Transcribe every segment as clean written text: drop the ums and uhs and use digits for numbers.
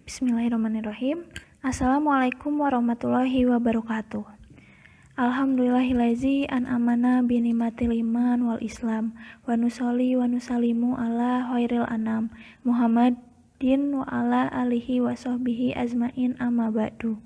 Bismillahirrahmanirrahim. Assalamualaikum warahmatullahi wabarakatuh. Alhamdulillahillazi an'amana binimatil iman wal islam wa nusolli wa nusalimu ala khairil anam Muhammadin wa ala alihi wa sahbihi azmain amma ba'du.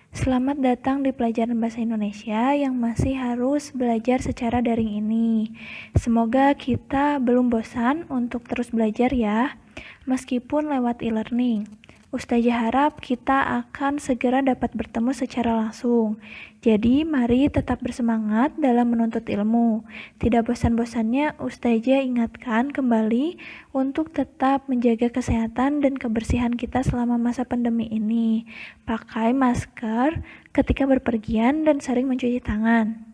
Selamat datang di pelajaran bahasa Indonesia yang masih harus belajar secara daring ini. Semoga kita belum bosan untuk terus belajar ya, meskipun lewat e-learning. Ustazah harap kita akan segera dapat bertemu secara langsung. Jadi mari tetap bersemangat dalam menuntut ilmu. Tidak bosan-bosannya Ustazah ingatkan kembali untuk tetap menjaga kesehatan dan kebersihan kita selama masa pandemi ini. Pakai masker ketika berpergian dan sering mencuci tangan.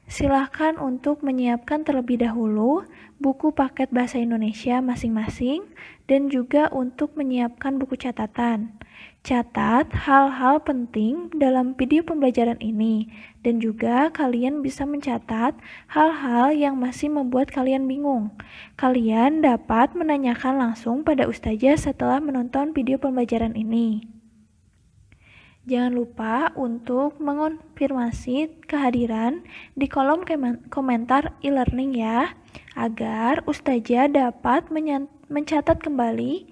Silakan untuk menyiapkan terlebih dahulu buku paket bahasa Indonesia masing-masing dan juga untuk menyiapkan buku catatan. Catat hal-hal penting dalam video pembelajaran ini dan juga kalian bisa mencatat hal-hal yang masih membuat kalian bingung. Kalian dapat menanyakan langsung pada Ustazah setelah menonton video pembelajaran ini. Jangan lupa untuk mengonfirmasi kehadiran di kolom komentar e-learning ya, agar Ustazah dapat mencatat kembali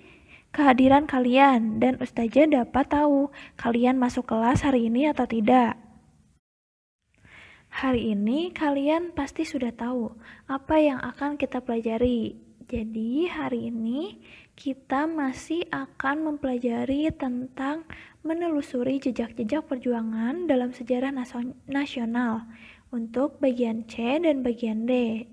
kehadiran kalian dan Ustazah dapat tahu kalian masuk kelas hari ini atau tidak. Hari ini kalian pasti sudah tahu apa yang akan kita pelajari. Jadi hari ini kita masih akan mempelajari tentang menelusuri jejak-jejak perjuangan dalam sejarah nasional untuk bagian C dan bagian D.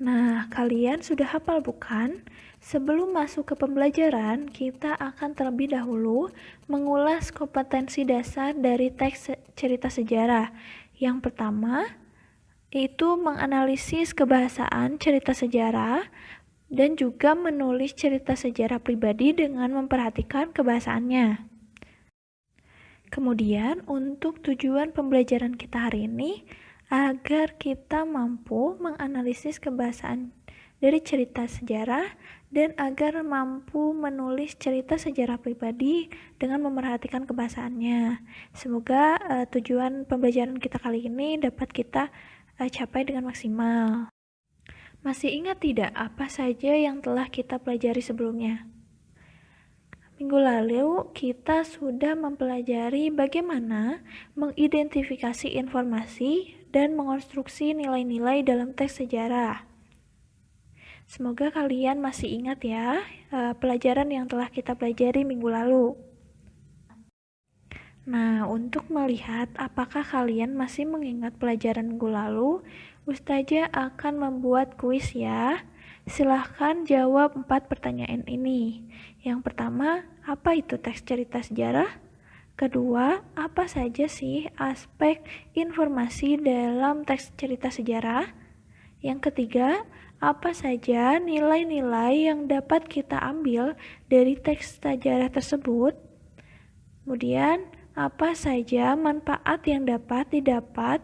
Nah, kalian sudah hafal bukan? Sebelum masuk ke pembelajaran, kita akan terlebih dahulu mengulas kompetensi dasar dari teks cerita sejarah. Yang pertama, itu menganalisis kebahasaan cerita sejarah dan juga menulis cerita sejarah pribadi dengan memperhatikan kebahasaannya. Kemudian, untuk tujuan pembelajaran kita hari ini, agar kita mampu menganalisis kebahasaan dari cerita sejarah dan agar mampu menulis cerita sejarah pribadi dengan memerhatikan kebahasaannya. Semoga tujuan pembelajaran kita kali ini dapat kita capai dengan maksimal. Masih ingat tidak apa saja yang telah kita pelajari sebelumnya? Minggu lalu kita sudah mempelajari bagaimana mengidentifikasi informasi dan mengonstruksi nilai-nilai dalam teks sejarah. Semoga kalian masih ingat ya pelajaran yang telah kita pelajari minggu lalu. Nah, untuk melihat apakah kalian masih mengingat pelajaran minggu lalu, Ustazah akan membuat kuis ya. Silahkan jawab 4 pertanyaan ini. Yang pertama, apa itu teks cerita sejarah? Kedua, apa saja sih aspek informasi dalam teks cerita sejarah? Yang ketiga, apa saja nilai-nilai yang dapat kita ambil dari teks sejarah tersebut? Kemudian, apa saja manfaat yang dapat didapat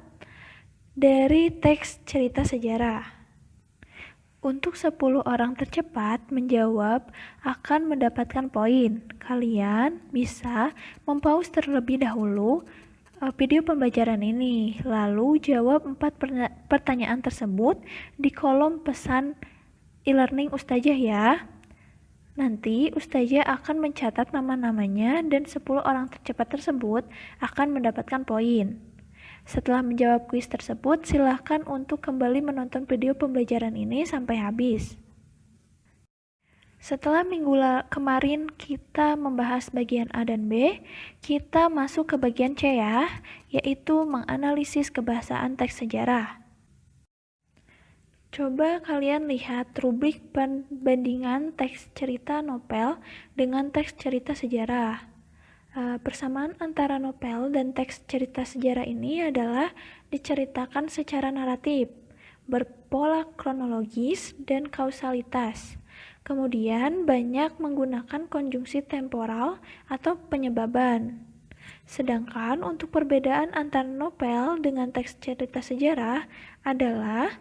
dari teks cerita sejarah? Untuk 10 orang tercepat menjawab akan mendapatkan poin. Kalian bisa mempause terlebih dahulu video pembelajaran ini, lalu jawab 4 pertanyaan tersebut di kolom pesan e-learning Ustazah ya. Nanti Ustazah akan mencatat nama-namanya dan 10 orang tercepat tersebut akan mendapatkan poin. Setelah menjawab kuis tersebut, silakan untuk kembali menonton video pembelajaran ini sampai habis. Setelah minggu kemarin kita membahas bagian A dan B, kita masuk ke bagian C ya, yaitu menganalisis kebahasaan teks sejarah. Coba kalian lihat rubrik perbandingan teks cerita novel dengan teks cerita sejarah. Persamaan antara novel dan teks cerita sejarah ini adalah diceritakan secara naratif, berpola kronologis dan kausalitas. Kemudian banyak menggunakan konjungsi temporal atau penyebaban. Sedangkan untuk perbedaan antara novel dengan teks cerita sejarah adalah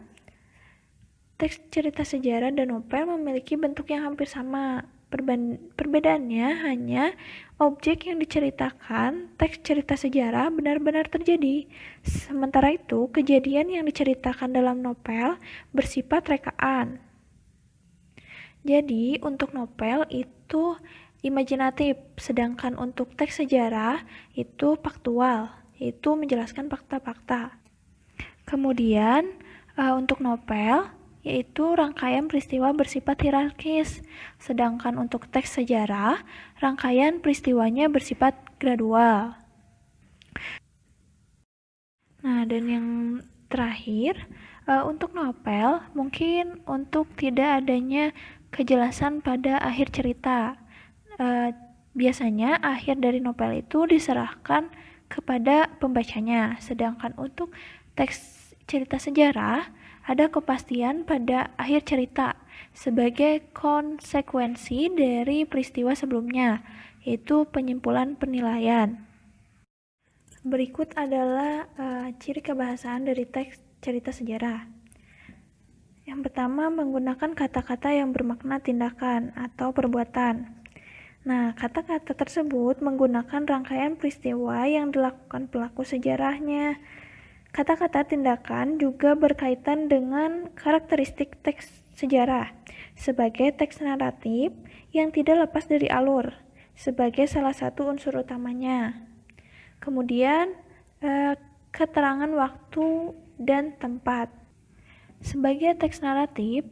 teks cerita sejarah dan novel memiliki bentuk yang hampir sama, Perbedaannya hanya objek yang diceritakan teks cerita sejarah benar-benar terjadi. Sementara itu, kejadian yang diceritakan dalam novel bersifat rekaan. Jadi, untuk novel itu imajinatif, sedangkan untuk teks sejarah itu faktual, yaitu menjelaskan fakta-fakta. Kemudian, untuk novel yaitu rangkaian peristiwa bersifat hierarkis, sedangkan untuk teks sejarah, rangkaian peristiwanya bersifat gradual. Nah, dan yang terakhir, untuk novel, mungkin untuk tidak adanya kejelasan pada akhir cerita. Biasanya akhir dari novel itu diserahkan kepada pembacanya, sedangkan untuk teks cerita sejarah, ada kepastian pada akhir cerita sebagai konsekuensi dari peristiwa sebelumnya, yaitu penyimpulan penilaian. Berikut adalah ciri kebahasaan dari teks cerita sejarah. Yang pertama, menggunakan kata-kata yang bermakna tindakan atau perbuatan. Nah, kata-kata tersebut menggunakan rangkaian peristiwa yang dilakukan pelaku sejarahnya. Kata-kata tindakan juga berkaitan dengan karakteristik teks sejarah sebagai teks naratif yang tidak lepas dari alur sebagai salah satu unsur utamanya. Kemudian, keterangan waktu dan tempat. Sebagai teks naratif,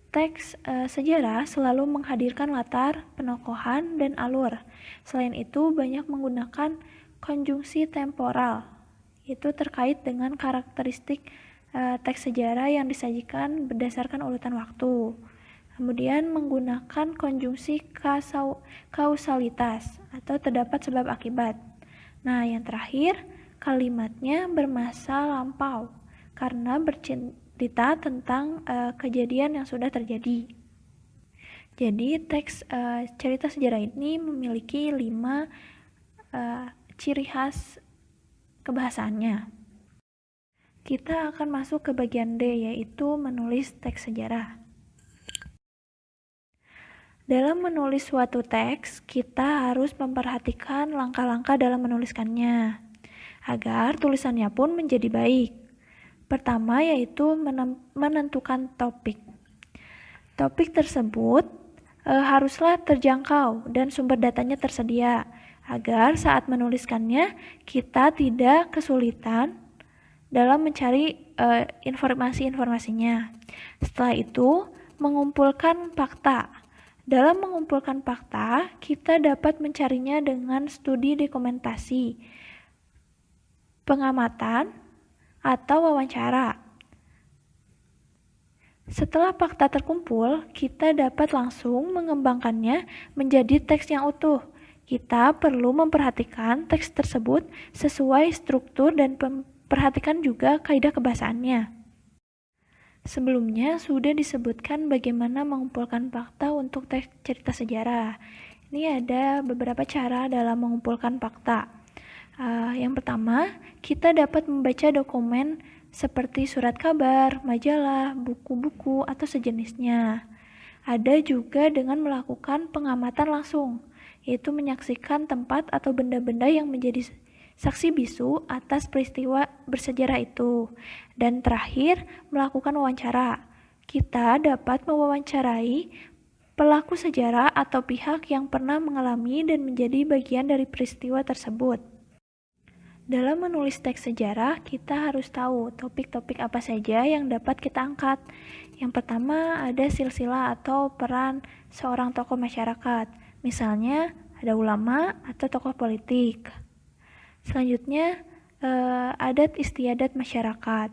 teks sejarah selalu menghadirkan latar, penokohan, dan alur. Selain itu, banyak menggunakan konjungsi temporal, itu terkait dengan karakteristik teks sejarah yang disajikan berdasarkan urutan waktu. Kemudian menggunakan konjungsi kausalitas atau terdapat sebab akibat. Nah, yang terakhir, kalimatnya bermasa lampau karena bercerita tentang kejadian yang sudah terjadi. Jadi, teks cerita sejarah ini memiliki 5 ciri khas kebahasaannya. Kita akan masuk ke bagian D, yaitu menulis teks sejarah. Dalam menulis suatu teks, kita harus memperhatikan langkah-langkah dalam menuliskannya, agar tulisannya pun menjadi baik. Pertama, yaitu menentukan topik. Topik tersebut haruslah terjangkau dan sumber datanya tersedia, agar saat menuliskannya kita tidak kesulitan dalam mencari informasi-informasinya. Setelah itu, mengumpulkan fakta. Dalam mengumpulkan fakta, kita dapat mencarinya dengan studi dokumentasi, pengamatan, atau wawancara. Setelah fakta terkumpul, kita dapat langsung mengembangkannya menjadi teks yang utuh. Kita perlu memperhatikan teks tersebut sesuai struktur dan perhatikan juga kaidah kebahasaannya. Sebelumnya sudah disebutkan bagaimana mengumpulkan fakta untuk teks cerita sejarah. Ini ada beberapa cara dalam mengumpulkan fakta. Yang pertama, kita dapat membaca dokumen seperti surat kabar, majalah, buku-buku, atau sejenisnya. Ada juga dengan melakukan pengamatan langsung, yaitu menyaksikan tempat atau benda-benda yang menjadi saksi bisu atas peristiwa bersejarah itu. Dan terakhir, melakukan wawancara. Kita dapat mewawancarai pelaku sejarah atau pihak yang pernah mengalami dan menjadi bagian dari peristiwa tersebut. Dalam menulis teks sejarah, kita harus tahu topik-topik apa saja yang dapat kita angkat. Yang pertama, ada silsilah atau peran seorang tokoh masyarakat. Misalnya, ada ulama atau tokoh politik. Selanjutnya, adat istiadat masyarakat.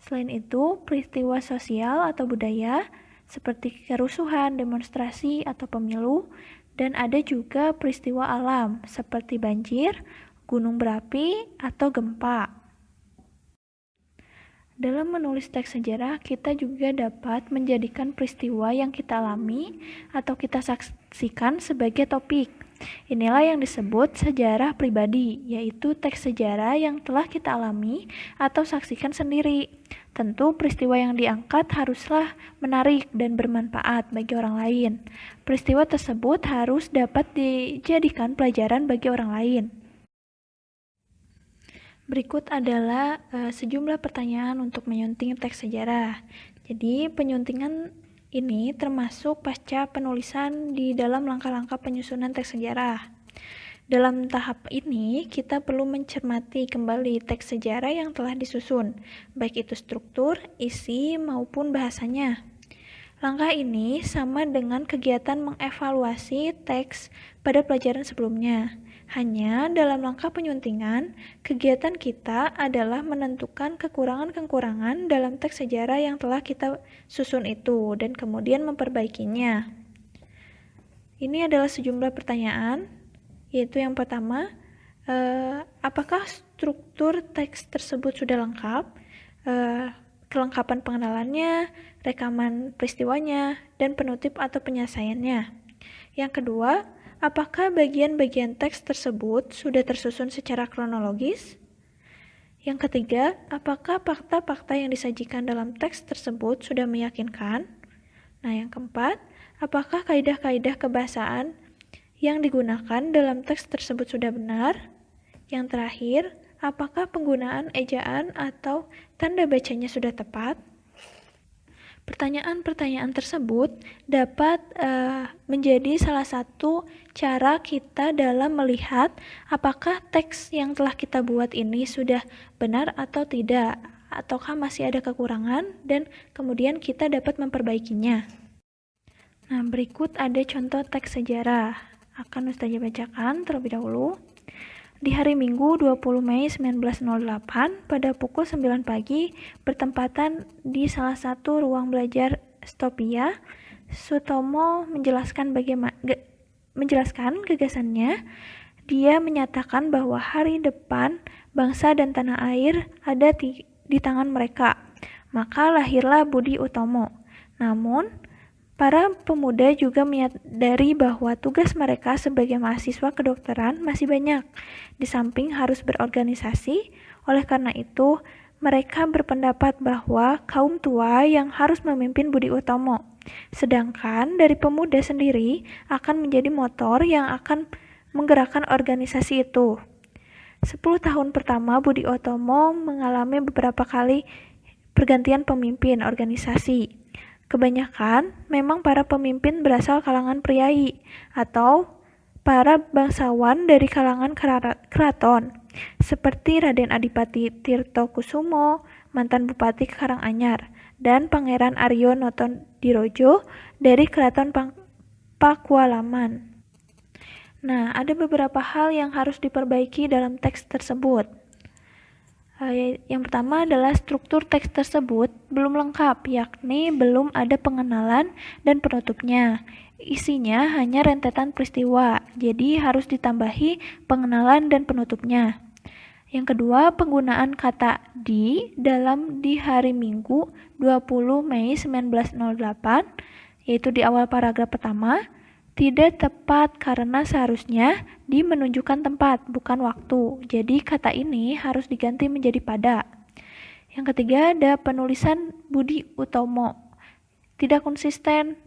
Selain itu, peristiwa sosial atau budaya seperti kerusuhan, demonstrasi, atau pemilu. Dan ada juga peristiwa alam seperti banjir, gunung berapi, atau gempa. Dalam menulis teks sejarah, kita juga dapat menjadikan peristiwa yang kita alami atau kita saksikan sebagai topik. Inilah yang disebut sejarah pribadi, yaitu teks sejarah yang telah kita alami atau saksikan sendiri. Tentu peristiwa yang diangkat haruslah menarik dan bermanfaat bagi orang lain. Peristiwa tersebut harus dapat dijadikan pelajaran bagi orang lain. Berikut adalah sejumlah pertanyaan untuk menyunting teks sejarah. Jadi penyuntingan ini termasuk pasca penulisan di dalam langkah-langkah penyusunan teks sejarah. Dalam tahap ini, kita perlu mencermati kembali teks sejarah yang telah disusun, baik itu struktur, isi, maupun bahasanya. Langkah ini sama dengan kegiatan mengevaluasi teks pada pelajaran sebelumnya. Hanya dalam langkah penyuntingan, kegiatan kita adalah menentukan kekurangan-kekurangan dalam teks sejarah yang telah kita susun itu dan kemudian memperbaikinya. Ini adalah sejumlah pertanyaan, yaitu yang pertama, apakah struktur teks tersebut sudah lengkap? Kelengkapan pengenalannya, rekaman peristiwanya, dan penutup atau penyelesaiannya. Yang kedua, apakah bagian-bagian teks tersebut sudah tersusun secara kronologis? Yang ketiga, apakah fakta-fakta yang disajikan dalam teks tersebut sudah meyakinkan? Nah, yang keempat, apakah kaidah-kaidah kebahasaan yang digunakan dalam teks tersebut sudah benar? Yang terakhir, apakah penggunaan ejaan atau tanda bacanya sudah tepat? Pertanyaan-pertanyaan tersebut dapat menjadi salah satu cara kita dalam melihat apakah teks yang telah kita buat ini sudah benar atau tidak, ataukah masih ada kekurangan, dan kemudian kita dapat memperbaikinya. Nah, berikut ada contoh teks sejarah. Akan Ustazah bacakan terlebih dahulu. Di hari Minggu 20 Mei 1908 pada pukul 9 pagi bertempatan di salah satu ruang belajar Stopia, Sutomo menjelaskan gagasannya. Dia menyatakan bahwa hari depan bangsa dan tanah air ada di tangan mereka. Maka lahirlah Budi Utomo. Namun para pemuda juga menyadari bahwa tugas mereka sebagai mahasiswa kedokteran masih banyak, di samping harus berorganisasi. Oleh karena itu, mereka berpendapat bahwa kaum tua yang harus memimpin Budi Utomo, sedangkan dari pemuda sendiri akan menjadi motor yang akan menggerakkan organisasi itu. 10 tahun pertama Budi Utomo mengalami beberapa kali pergantian pemimpin organisasi. Kebanyakan memang para pemimpin berasal kalangan priai atau para bangsawan dari kalangan keraton, seperti Raden Adipati Tirtokusumo, mantan Bupati Karanganyar, dan Pangeran Aryo Notondirojo dari Keraton Pakualaman. Nah, ada beberapa hal yang harus diperbaiki dalam teks tersebut. Yang pertama adalah struktur teks tersebut belum lengkap, yakni belum ada pengenalan dan penutupnya. Isinya hanya rentetan peristiwa, jadi harus ditambahi pengenalan dan penutupnya. Yang kedua, penggunaan kata di dalam di hari Minggu 20 Mei 1908, yaitu di awal paragraf pertama, tidak tepat karena seharusnya di menunjukkan tempat, bukan waktu. Jadi kata ini harus diganti menjadi pada. Yang ketiga ada penulisan Budi Utomo. Tidak konsisten.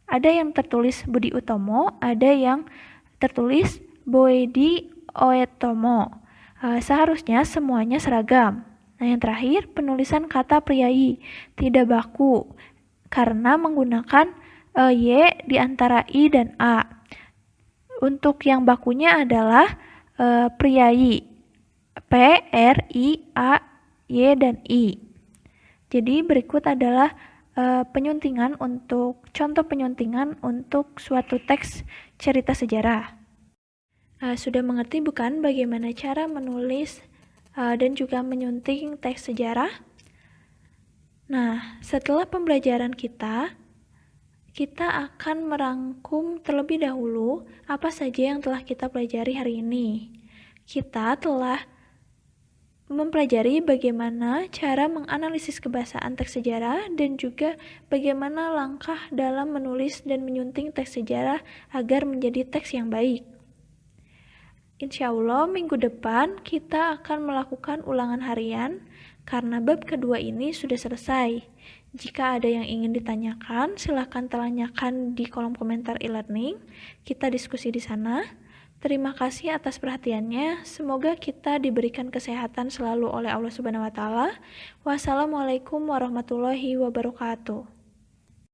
Ada yang tertulis Budi Utomo, ada yang tertulis Boedi Oetomo. Seharusnya semuanya seragam. Nah, yang terakhir penulisan kata priai tidak baku karena menggunakan Y di antara I dan A. Untuk yang bakunya adalah priai, P, R, I, A, Y, dan I. Jadi berikut adalah contoh penyuntingan untuk suatu teks cerita sejarah. Sudah mengerti bukan bagaimana cara menulis dan juga menyunting teks sejarah? Nah, setelah pembelajaran kita akan merangkum terlebih dahulu apa saja yang telah kita pelajari hari ini. Kita telah mempelajari bagaimana cara menganalisis kebahasaan teks sejarah dan juga bagaimana langkah dalam menulis dan menyunting teks sejarah agar menjadi teks yang baik. Insya Allah minggu depan kita akan melakukan ulangan harian karena bab kedua ini sudah selesai. Jika ada yang ingin ditanyakan, silakan tanyakan di kolom komentar e-learning. Kita diskusi di sana. Terima kasih atas perhatiannya. Semoga kita diberikan kesehatan selalu oleh Allah Subhanahu wa taala. Wassalamualaikum warahmatullahi wabarakatuh.